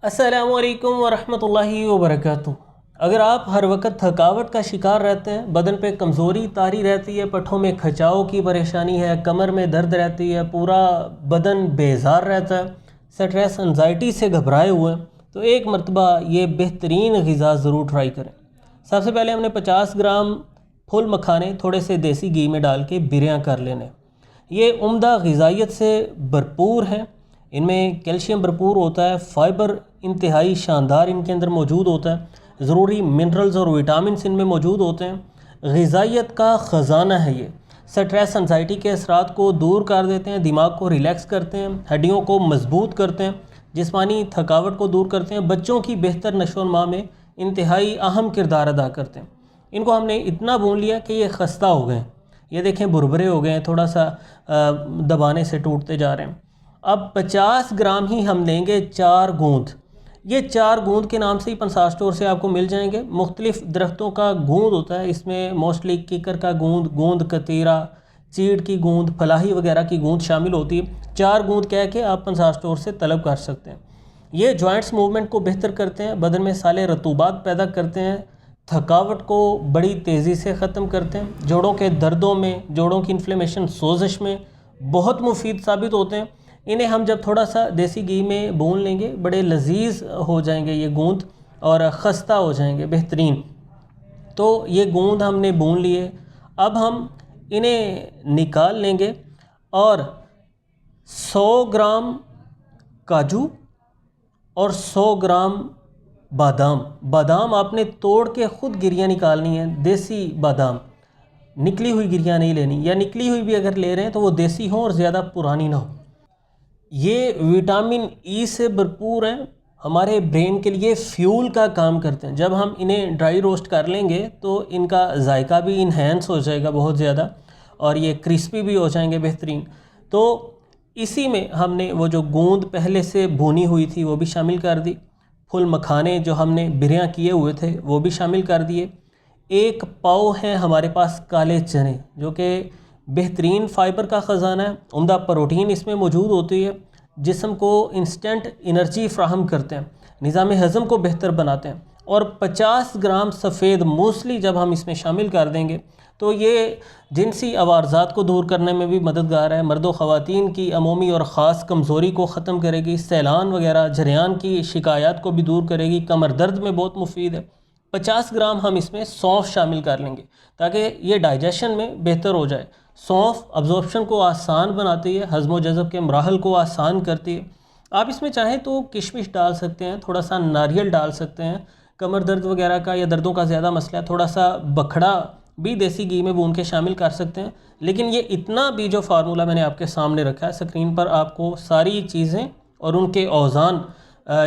अस्सलामुअलैकुम वरहमतुल्लाहि वबरकातुहू। अगर आप हर वक्त थकावट का शिकार रहते हैं, बदन पे कमज़ोरी तारी रहती है, पट्ठों में खिंचाव की परेशानी है, कमर में दर्द रहती है, पूरा बदन बेजार रहता है, स्ट्रेस एंजाइटी से घबराए हुए हैं, तो एक मरतबा ये बेहतरीन ग़िज़ा ज़रूर ट्राई करें। सबसे पहले हमने 50 ग्राम फुल मखाने थोड़े से देसी घी में डाल के बिरयां कर लेने। ये उम्दा ग़िज़ाइयत से भरपूर हैं, इनमें कैल्शियम भरपूर होता है, फ़ाइबर इंतहाई शानदार इनके अंदर मौजूद होता है, ज़रूरी मिनरल्स और विटामिन इनमें मौजूद होते हैं। ग़िज़ाइयत का ख़जाना है ये। स्ट्रेस एंजाइटी के असरात को दूर कर देते हैं, दिमाग को रिलैक्स करते हैं, हड्डियों को मजबूत करते हैं, जिस्मानी थकावट को दूर करते हैं, बच्चों की बेहतर नशो-नमा में इंतहाई अहम किरदार अदा करते हैं। इनको हमने इतना भून लिया कि ये खस्ता हो गए, ये देखें बुरबुरे हो गए हैं, थोड़ा सा दबाने से टूटते जा रहे हैं। अब 50 ग्राम ही हम लेंगे 4 गूंद। ये 4 गूंद के नाम से ही पंसार स्टोर से आपको मिल जाएंगे। मुख्तलिफ़ दरख्तों का गूंद होता है, इसमें मोस्टली किकर का गूंद, गूंद कतीरा, चीड़ की गूंद, फलाही वगैरह की गूंद शामिल होती है। 4 गूंद कह के आप पंसार स्टोर से तलब कर सकते हैं। ये जॉइंट्स मूवमेंट को बेहतर करते हैं, बदन में साले रतूबात पैदा करते हैं, थकावट को बड़ी तेज़ी से ख़त्म करते हैं, जोड़ों के दर्दों में, जोड़ों की इन्फ्लेमेशन, सोजिश में बहुत मुफीद साबित होते हैं। इन्हें हम जब थोड़ा सा देसी घी में भून लेंगे, बड़े लजीज हो जाएंगे ये गूंद और ख़स्ता हो जाएंगे बेहतरीन। तो ये गूंद हमने भून लिए, अब हम इन्हें निकाल लेंगे और 100 ग्राम काजू और 100 ग्राम बादाम आपने तोड़ के ख़ुद गिरियाँ निकालनी है। देसी बादाम, निकली हुई गिरियाँ नहीं लेनी, या निकली हुई भी अगर ले रहे हैं तो वो देसी हो और ज़्यादा पुरानी ना हो। ये विटामिन ई से भरपूर हैं, हमारे ब्रेन के लिए फ्यूल का काम करते हैं। जब हम इन्हें ड्राई रोस्ट कर लेंगे तो इनका जायका भी इन्हेंस हो जाएगा बहुत ज़्यादा, और ये क्रिस्पी भी हो जाएंगे बेहतरीन। तो इसी में हमने वो जो गूंद पहले से भुनी हुई थी वो भी शामिल कर दी, फुल मखाने जो हमने बिरयां किए हुए थे वो भी शामिल कर दिए। 1 पाव है हमारे पास काले चने, जो कि बेहतरीन फ़ाइबर का ख़जाना है, उम्दा प्रोटीन इसमें मौजूद होती है, जिस्म को इंस्टेंट एनर्जी फ़राहम करते हैं, निज़ाम हज़म को बेहतर बनाते हैं। और 50 ग्राम सफ़ेद मूसली जब हम इसमें शामिल कर देंगे तो ये जिनसी अवारज़ात को दूर करने में भी मददगार है, मर्दों ख़वातीन की अमूमी और ख़ास कमज़ोरी को ख़त्म करेगी, सैलान वगैरह झरियान की शिकायत को भी दूर करेगी, कमर दर्द में बहुत मुफीद है। 50 ग्राम हम इसमें सौंफ शामिल कर लेंगे ताकि ये डाइजेशन में बेहतर हो जाए। सौंफ अब्जॉर्प्शन को आसान बनाती है, हज़्म व जज़ब के मराहल को आसान करती है। आप इसमें चाहें तो किशमिश डाल सकते हैं, थोड़ा सा नारियल डाल सकते हैं। कमर दर्द वगैरह का या दर्दों का ज़्यादा मसला है, थोड़ा सा बखड़ा भी देसी घी में भून के शामिल कर सकते हैं। लेकिन ये इतना भी जो फार्मूला मैंने आपके सामने रखा है, स्क्रीन पर आपको सारी चीज़ें और उनके औज़ान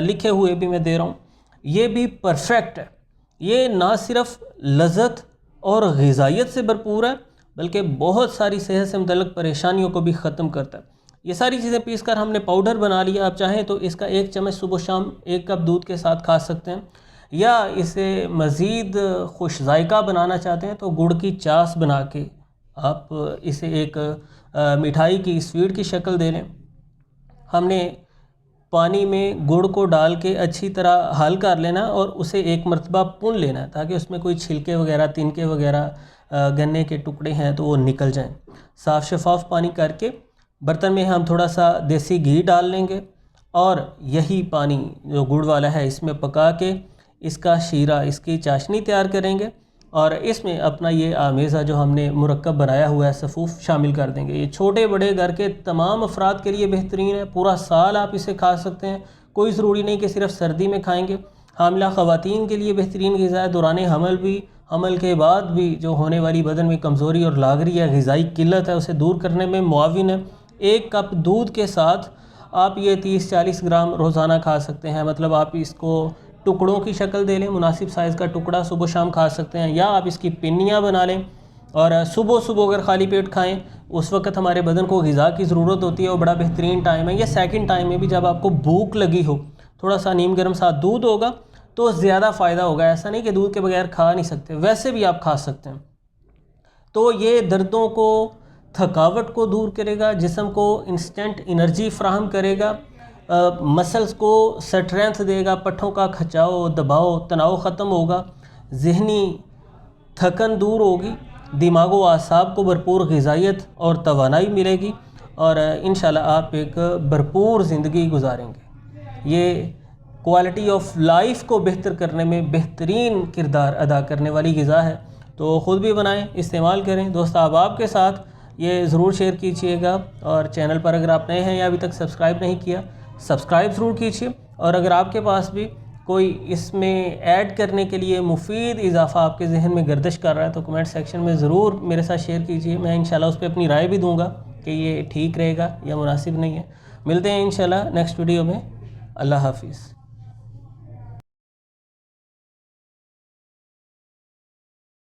लिखे हुए भी मैं दे रहा हूँ, ये भी परफेक्ट है। ये ना सिर्फ लज़्ज़त और ग़िज़ाइयत से भरपूर है, बल्कि बहुत सारी सेहत से मुतल्लिक़ परेशानियों को भी ख़त्म करता है। ये सारी चीज़ें पीस कर हमने पाउडर बना लिया। आप चाहें तो इसका 1 चम्मच सुबह शाम 1 कप दूध के साथ खा सकते हैं, या इसे मज़ीद खुश जायका बनाना चाहते हैं तो गुड़ की चास बना के आप इसे एक मिठाई की स्वीट की शक्ल दे लें। हमने पानी में गुड़ को डाल के अच्छी तरह हल कर लेना और उसे एक मरतबा पुन लेना ताकि उसमें कोई छिलके वगैरह, तिनके वगैरह, गन्ने के टुकड़े हैं तो वो निकल जाएं। साफ़ शफाफ पानी करके बर्तन में हम थोड़ा सा देसी घी डाल लेंगे और यही पानी जो गुड़ वाला है इसमें पका के इसका शीरा, इसकी चाशनी तैयार करेंगे और इसमें अपना ये आमेज़ा जो हमने मुरक्कब बनाया हुआ है सफ़ूफ़ शामिल कर देंगे। ये छोटे बड़े घर के तमाम अफराद के लिए बेहतरीन है, पूरा साल आप इसे खा सकते हैं, कोई ज़रूरी नहीं कि सिर्फ सर्दी में खाएंगे। हामिला ख़वातीन के लिए बेहतरीन ग़िज़ा है, दौरान हमल भी, हमल के बाद भी जो होने वाली बदन में कमज़ोरी और लागरी या ग़िज़ाई किल्लत है उसे दूर करने में मुआविन है। 1 कप दूध के साथ आप ये 30-40 ग्राम रोज़ाना खा सकते हैं। मतलब आप इसको टुकड़ों की शक्ल दे लें, मुनासिब साइज़ का टुकड़ा सुबह शाम खा सकते हैं, या आप इसकी पिन्नियाँ बना लें और सुबह सुबह अगर खाली पेट खाएं, उस वक्त हमारे बदन को ग़िज़ा की ज़रूरत होती है, वो बड़ा बेहतरीन टाइम है। या सेकंड टाइम में भी जब आपको भूख लगी हो, थोड़ा सा नीम गर्म साथ दूध होगा तो ज़्यादा फ़ायदा होगा। ऐसा नहीं कि दूध के बगैर खा नहीं सकते, वैसे भी आप खा सकते हैं। तो ये दर्दों को, थकावट को दूर करेगा, जिस्म को इंस्टेंट एनर्जी फ़राहम करेगा, मसल्स को स्ट्रेंथ देगा, पट्ठों का खिंचाव, दबाव, तनाव ख़त्म होगा, ज़हनी थकन दूर होगी, दिमाग व आसाब को भरपूर ग़िज़ाइयत और तवानाई मिलेगी और इंशाल्लाह आप एक भरपूर ज़िंदगी गुजारेंगे। ये क्वालिटी ऑफ लाइफ को बेहतर करने में बेहतरीन किरदार अदा करने वाली ग़िज़ा है। तो ख़ुद भी बनाएं, इस्तेमाल करें। दोस्त अहबाब के साथ ये ज़रूर शेयर कीजिएगा और चैनल पर अगर आप नए हैं या अभी तक सब्सक्राइब नहीं किया, सब्सक्राइब ज़रूर कीजिए। और अगर आपके पास भी कोई इसमें ऐड करने के लिए मुफीद इजाफ़ा आपके जहन में गर्दिश कर रहा है तो कमेंट सेक्शन में ज़रूर मेरे साथ शेयर कीजिए। मैं इंशाल्लाह उस पर अपनी राय भी दूंगा कि ये ठीक रहेगा या मुनासिब नहीं है। मिलते हैं इंशाल्लाह नेक्स्ट वीडियो में। अल्लाह हाफिज़।